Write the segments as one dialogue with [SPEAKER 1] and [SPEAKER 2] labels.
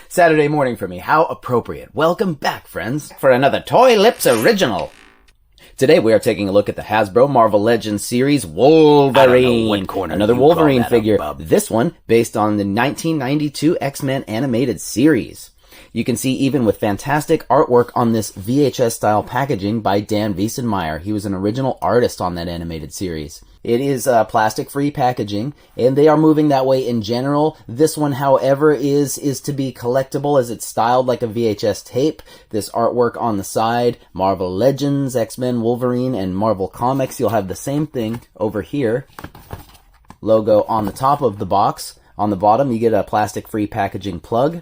[SPEAKER 1] Saturday morning for me. How appropriate. Welcome back, friends, for another Toy Lips original. Today we are taking a look at the Hasbro Marvel Legends series Wolverine. Another Wolverine figure. This one based on the 1992 X-Men animated series. You can see even with fantastic artwork on this VHS style packaging by Dan Wiesenmeyer. He was an original artist on that animated series. It is plastic-free packaging, and they are moving that way in general. This one, however, is to be collectible as it's styled like a VHS tape. This artwork on the side, Marvel Legends, X-Men, Wolverine, and Marvel Comics. You'll have the same thing over here. Logo on the top of the box. On the bottom, you get a plastic-free packaging plug.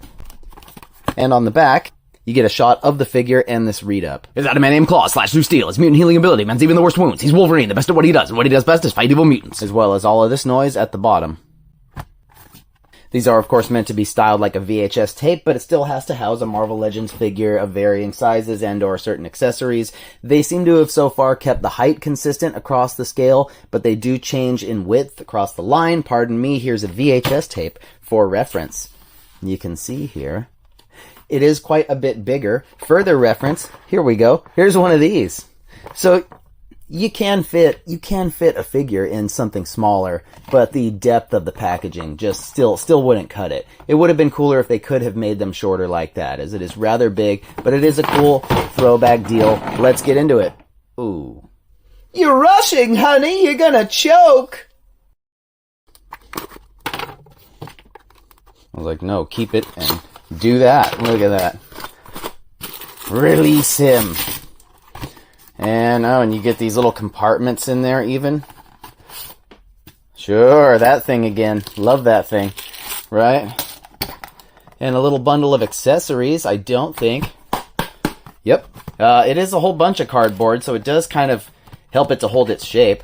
[SPEAKER 1] And on the back, you get a shot of the figure and this read-up. Is that a man named Claw / New Steel? His mutant healing ability mends even the worst wounds. He's Wolverine, the best at what he does, and what he does best is fight evil mutants. As well as all of this noise at the bottom. These are, of course, meant to be styled like a VHS tape, but it still has to house a Marvel Legends figure of varying sizes and or certain accessories. They seem to have so far kept the height consistent across the scale, but they do change in width across the line. Pardon me, here's a VHS tape for reference. You can see here. It is quite a bit bigger. Further reference, here we go. Here's one of these. So you can fit a figure in something smaller, but the depth of the packaging just still wouldn't cut it. It would have been cooler if they could have made them shorter like that, as it is rather big, but it is a cool throwback deal. Let's get into it. Ooh. You're rushing, honey. You're gonna choke. I was like, no, keep it and do that. Look at that. Release him. And you get these little compartments in there even. Sure, that thing again. Love that thing. Right? And a little bundle of accessories, I don't think. Yep. It is a whole bunch of cardboard, so it does kind of help it to hold its shape.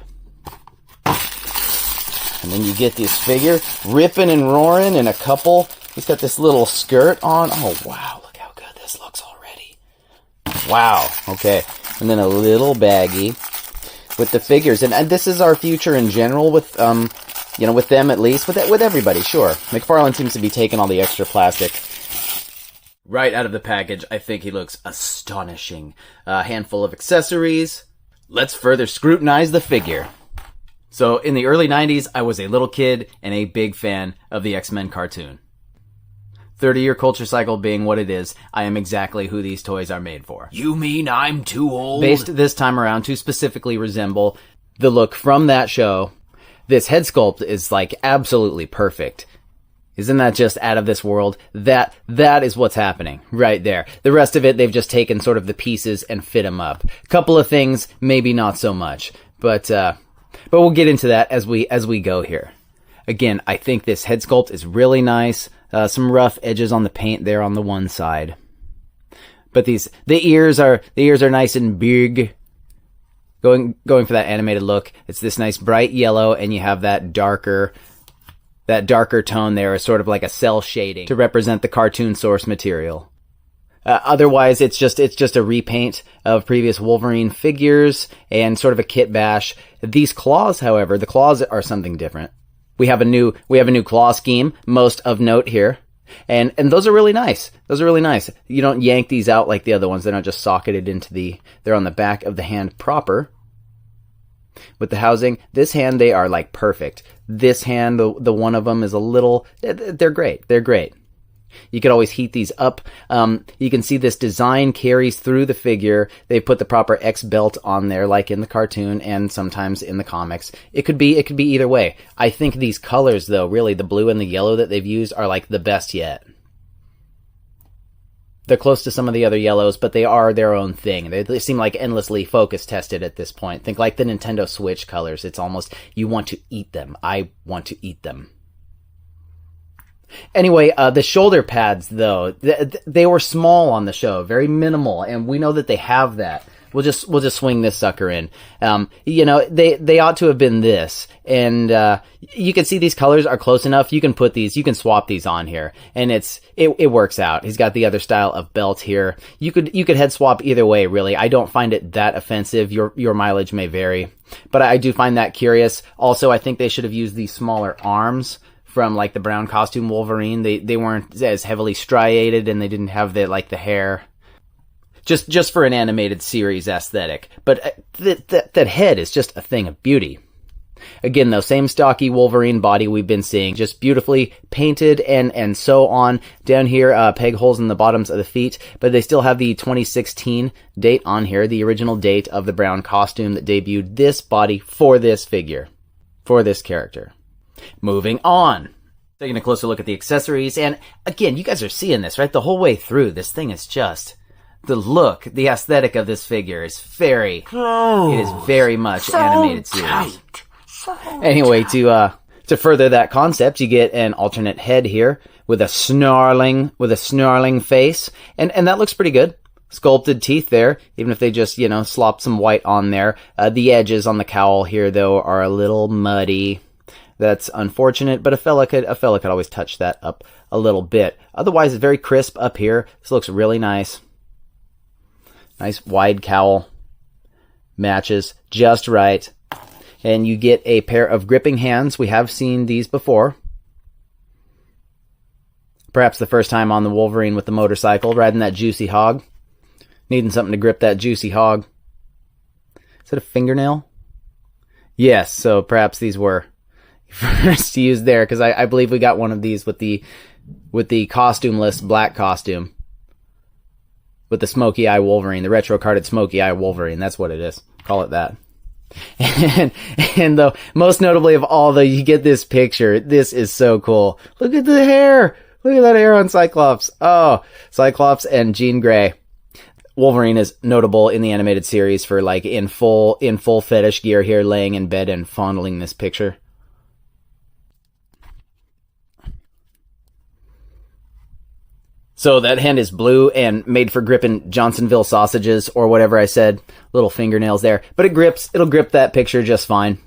[SPEAKER 1] And then you get this figure ripping and roaring in a couple. He's got this little skirt on. Oh, wow. Look how good this looks already. Wow. Okay. And then a little baggie with the figures. And this is our future in general with, with them at least. With everybody, sure. McFarlane seems to be taking all the extra plastic right out of the package. I think he looks astonishing. A handful of accessories. Let's further scrutinize the figure. So, in the early 90s, I was a little kid and a big fan of the X-Men cartoon. 30-year culture cycle being what it is, I am exactly who these toys are made for. You mean I'm too old? Based this time around to specifically resemble the look from that show, this head sculpt is like absolutely perfect. Isn't that just out of this world? That is what's happening right there. The rest of it, they've just taken sort of the pieces and fit them up. Couple of things, maybe not so much, but we'll get into that as we go here. Again, I think this head sculpt is really nice. Some rough edges on the paint there on the one side. But the ears are nice and big. Going for that animated look. It's this nice bright yellow, and you have that darker tone there, sort of like a cell shading to represent the cartoon source material. Otherwise, it's just a repaint of previous Wolverine figures and sort of a kit bash. These claws, however, the claws are something different. We have a new claw scheme, most of note here. And those are really nice. You don't yank these out like the other ones. They're not just socketed they're on the back of the hand proper. With the housing, this hand, they are like perfect. This hand, the one of them is a little, they're great. You could always heat these up. You can see this design carries through the figure. They put the proper X belt on there, like in the cartoon and sometimes in the comics. It could be either way. I think these colors, though, really the blue and the yellow that they've used are like the best yet. They're close to some of the other yellows, but they are their own thing. They seem like endlessly focus tested at this point. Think like the Nintendo Switch colors. It's almost, you want to eat them. I want to eat them. Anyway, the shoulder pads, though, they were small on the show, very minimal, and we know that they have that. We'll just swing this sucker in. They ought to have been this, and you can see these colors are close enough. You can swap these on here, and it works out. He's got the other style of belt here. You could head swap either way, really. I don't find it that offensive. Your mileage may vary, but I do find that curious. Also, I think they should have used these smaller arms from like the brown costume Wolverine. They weren't as heavily striated, and they didn't have the hair. Just for an animated series aesthetic. But that head is just a thing of beauty. Again, though, same stocky Wolverine body we've been seeing, just beautifully painted and so on. Down here, peg holes in the bottoms of the feet, but they still have the 2016 date on here, the original date of the brown costume that debuted this body for this figure, for this character. Moving on. Taking a closer look at the accessories, and again, you guys are seeing this, right? The whole way through, this thing is just... The look, the aesthetic of this figure is it is very much so animated series. Anyway, to further that concept, you get an alternate head here with a snarling face, and that looks pretty good. Sculpted teeth there, even if they just, slopped some white on there. The edges on the cowl here, though, are a little muddy. That's unfortunate, but a fella could always touch that up a little bit. Otherwise, it's very crisp up here. This looks really nice. Nice wide cowl. Matches just right. And you get a pair of gripping hands. We have seen these before. Perhaps the first time on the Wolverine with the motorcycle, riding that juicy hog. Needing something to grip that juicy hog. Is it a fingernail? Yes, so perhaps these were first used there, because I believe we got one of these with the costumeless black costume. With the Smoky Eye Wolverine, the retro-carded Smoky Eye Wolverine. That's what it is. Call it that. And though, most notably of all, though, you get this picture. This is so cool. Look at the hair. Look at that hair on Cyclops. Oh, Cyclops and Jean Grey. Wolverine is notable in the animated series for like in full fetish gear here, laying in bed and fondling this picture. So that hand is blue and made for gripping Johnsonville sausages or whatever I said. Little fingernails there. But it'll grip that picture just fine.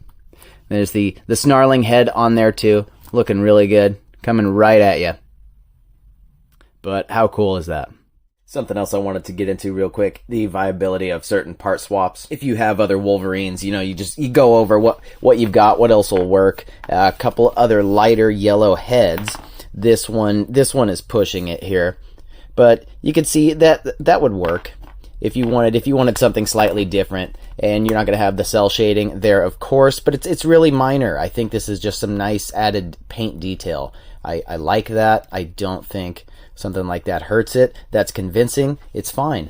[SPEAKER 1] There's the snarling head on there too. Looking really good. Coming right at you. But how cool is that? Something else I wanted to get into real quick. The viability of certain part swaps. If you have other Wolverines, you go over what you've got, what else will work. A couple other lighter yellow heads. This one is pushing it here. But you can see that would work if you wanted something slightly different, and you're not going to have the cell shading there, of course, but it's really minor. I think this is just some nice added paint detail. I like that. I don't think something like that hurts it. That's convincing. It's fine.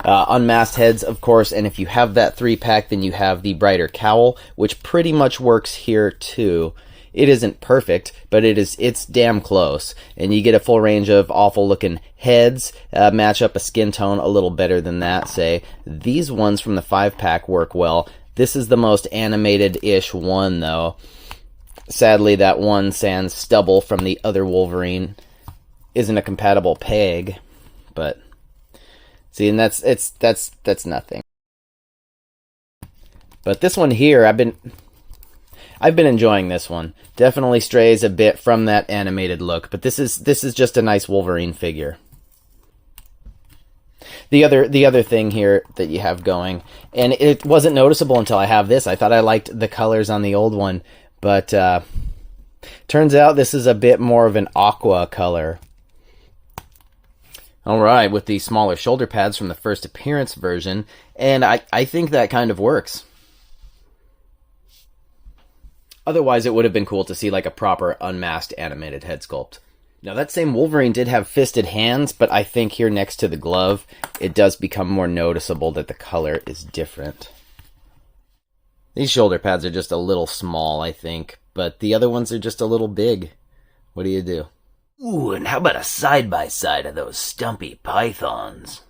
[SPEAKER 1] Unmasked heads, of course, and if you have that 3-pack, then you have the brighter cowl, which pretty much works here too. It isn't perfect, but it's damn close. And you get a full range of awful looking heads, match up a skin tone a little better than that, say. These ones from the 5-pack work well. This is the most animated-ish one, though. Sadly, that one sans stubble from the other Wolverine isn't a compatible peg, but see, and that's nothing. But this one here, I've been enjoying this one. Definitely strays a bit from that animated look, but this is just a nice Wolverine figure. The other thing here that you have going, and it wasn't noticeable until I have this. I thought I liked the colors on the old one, but turns out this is a bit more of an aqua color. Alright, with the smaller shoulder pads from the first appearance version, and I think that kind of works. Otherwise, it would have been cool to see like a proper unmasked animated head sculpt. Now, that same Wolverine did have fisted hands, but I think here next to the glove, it does become more noticeable that the color is different. These shoulder pads are just a little small, I think, but the other ones are just a little big. What do you do? Ooh, and how about a side-by-side of those stumpy pythons?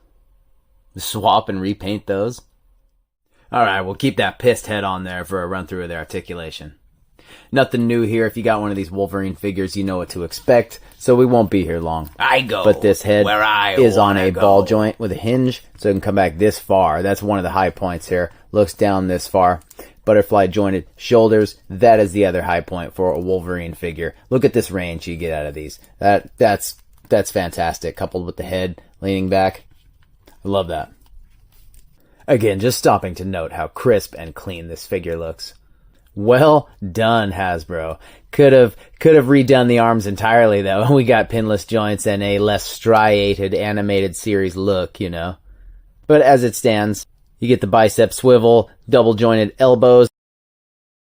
[SPEAKER 1] Swap and repaint those? Alright, we'll keep that pissed head on there for a run-through of their articulation. Nothing new here. If you got one of these Wolverine figures, you know what to expect, so we won't be here long. But this head is on a ball joint with a hinge, so it can come back this far. That's one of the high points here. Looks down this far. Butterfly jointed shoulders. That is the other high point for a Wolverine figure. Look at this range you get out of these. That's fantastic, coupled with the head leaning back. I love that. Again, just stopping to note how crisp and clean this figure looks. Well done, Hasbro. Could have redone the arms entirely, though. We got pinless joints and a less striated animated series look, you know. But as it stands, you get the bicep swivel, double jointed elbows,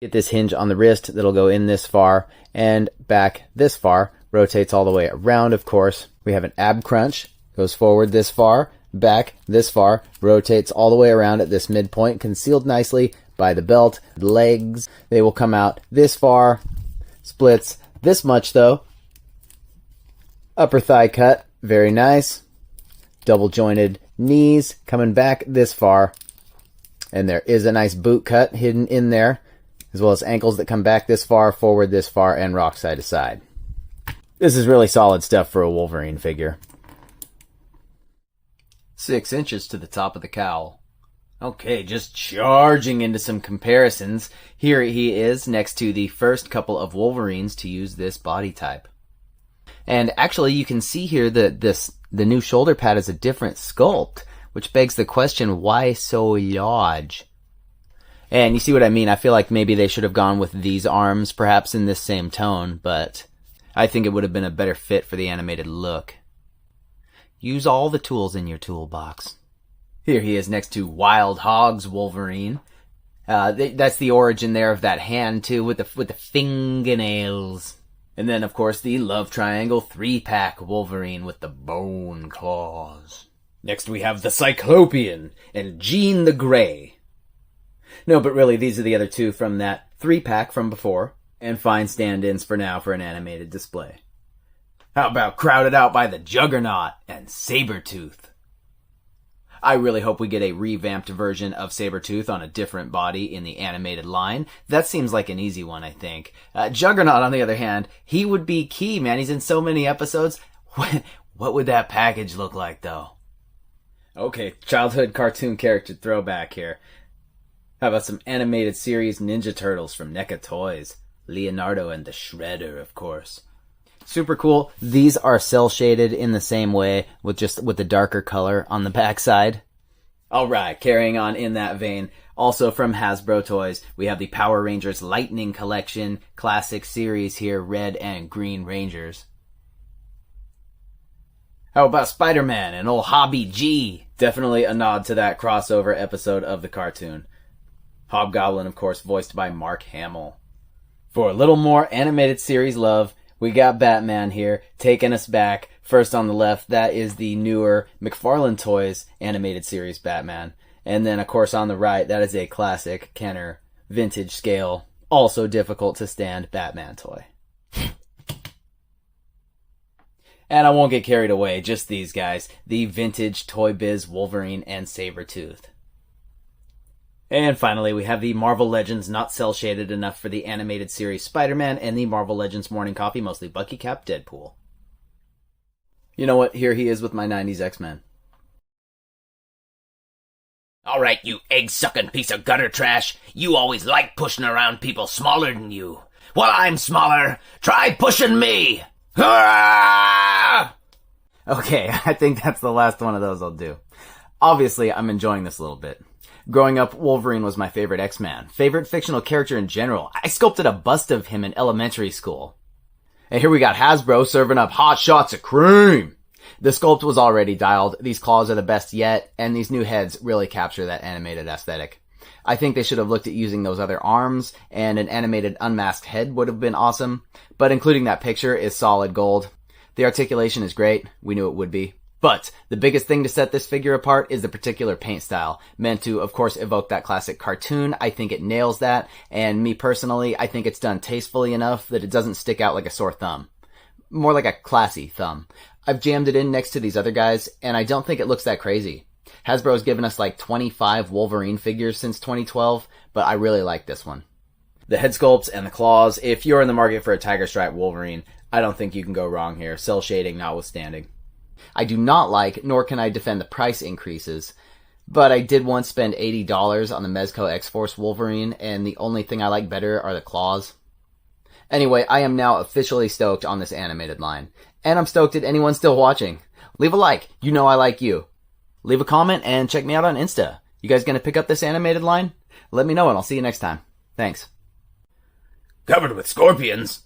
[SPEAKER 1] get this hinge on the wrist that'll go in this far and back this far, rotates all the way around, of course. We have an ab crunch, goes forward this far, back this far, rotates all the way around at this midpoint, concealed nicely by the belt. Legs, they will come out this far, splits this much though. Upper thigh cut, very nice. Double jointed knees coming back this far. And there is a nice boot cut hidden in there, as well as ankles that come back this far, forward this far, and rock side to side. This is really solid stuff for a Wolverine figure. 6 inches to the top of the cowl. Okay, just charging into some comparisons. Here he is next to the first couple of Wolverines to use this body type. And actually, you can see here that the new shoulder pad is a different sculpt, which begs the question, why so large? And you see what I mean? I feel like maybe they should have gone with these arms, perhaps in this same tone, but I think it would have been a better fit for the animated look. Use all the tools in your toolbox. Here he is next to Wild Hog's Wolverine. That's the origin there of that hand too, with the fingernails. And then, of course, the Love Triangle 3-pack Wolverine with the bone claws. Next we have the Cyclopean and Jean the Grey. No, but really, these are the other two from that 3-pack from before, and fine stand-ins for now for an animated display. How about crowded out by the Juggernaut and Sabretooth? I really hope we get a revamped version of Sabretooth on a different body in the animated line. That seems like an easy one, I think. Juggernaut, on the other hand, he would be key, man. He's in so many episodes. What would that package look like, though? Okay, childhood cartoon character throwback here. How about some animated series Ninja Turtles from NECA Toys? Leonardo and the Shredder, of course. Super cool. These are cell shaded in the same way, with the darker color on the backside. Alright, carrying on in that vein. Also from Hasbro Toys, we have the Power Rangers Lightning Collection Classic Series here, Red and Green Rangers. How about Spider-Man and old Hobby G? Definitely a nod to that crossover episode of the cartoon. Hobgoblin, of course, voiced by Mark Hamill. For a little more animated series love, we got Batman here, taking us back. First on the left, that is the newer McFarlane Toys animated series Batman. And then, of course, on the right, that is a classic Kenner vintage scale, also difficult to stand Batman toy. And I won't get carried away, just these guys. The vintage Toy Biz Wolverine and Sabretooth. And finally, we have the Marvel Legends not cel-shaded enough for the animated series Spider-Man and the Marvel Legends Morning Coffee, mostly Bucky Cap Deadpool. You know what? Here he is with my 90s X-Men.
[SPEAKER 2] Alright, you egg-sucking piece of gutter trash. You always like pushing around people smaller than you. Well, I'm smaller. Try pushing me! Hurrah!
[SPEAKER 1] Okay, I think that's the last one of those I'll do. Obviously, I'm enjoying this a little bit. Growing up, Wolverine was my favorite X-Man. Favorite fictional character in general. I sculpted a bust of him in elementary school. And here we got Hasbro serving up hot shots of cream. The sculpt was already dialed. These claws are the best yet, and these new heads really capture that animated aesthetic. I think they should have looked at using those other arms, and an animated unmasked head would have been awesome. But including that picture is solid gold. The articulation is great. We knew it would be. But the biggest thing to set this figure apart is the particular paint style, meant to, of course, evoke that classic cartoon. I think it nails that, and me personally, I think it's done tastefully enough that it doesn't stick out like a sore thumb. More like a classy thumb. I've jammed it in next to these other guys, and I don't think it looks that crazy. Hasbro's given us like 25 Wolverine figures since 2012, but I really like this one. The head sculpts and the claws, if you're in the market for a Tiger Stripe Wolverine, I don't think you can go wrong here, cell shading notwithstanding. I do not like, nor can I defend the price increases, but I did once spend $80 on the Mezco X-Force Wolverine, and the only thing I like better are the claws. Anyway, I am now officially stoked on this animated line, and I'm stoked at anyone still watching. Leave a like, you know I like you. Leave a comment and check me out on Insta. You guys gonna pick up this animated line? Let me know and I'll see you next time. Thanks.
[SPEAKER 2] Covered with scorpions?